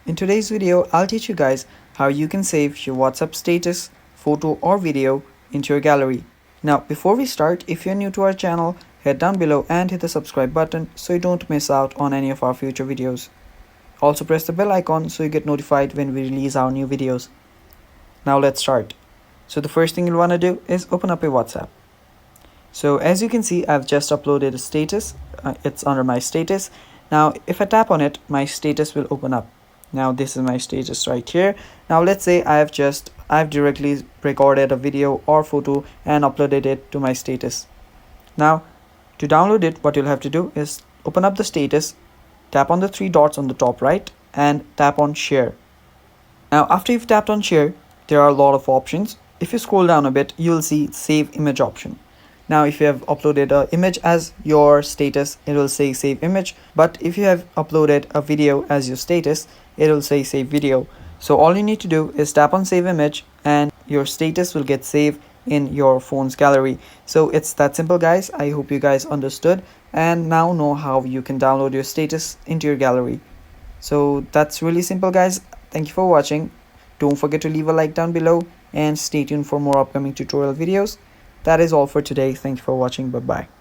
In today's video, I'll teach you guys how you can save your WhatsApp status, photo or video into your gallery. Now, before we start, if you're new to our channel, head down below and hit the subscribe button so you don't miss out on any of our future videos. Also press the bell icon so you get notified when we release our new videos. Now let's start. So the first thing you'll want to do is open up your WhatsApp. So as you can see, I've just uploaded a status. It's under my status. Now if I tap on it, my status will open up. Now this is my status right here. Now let's say I've directly recorded a video or photo and uploaded it to my status. Now to download it, what you'll have to do is open up the status, tap on the three dots on the top right and tap on share. Now after you've tapped on share, there are a lot of options. If you scroll down a bit, you'll see save image option. Now if you have uploaded an image as your status, it will say save image, but if you have uploaded a video as your status, it will say save video. So all you need to do is tap on save image and your status will get saved in your phone's gallery. So it's that simple, guys. I hope you guys understood and now know how you can download your status into your gallery. So that's really simple, guys. Thank you for watching. Don't forget to leave a like down below and stay tuned for more upcoming tutorial videos. That is all for today. Thank you for watching. Bye bye.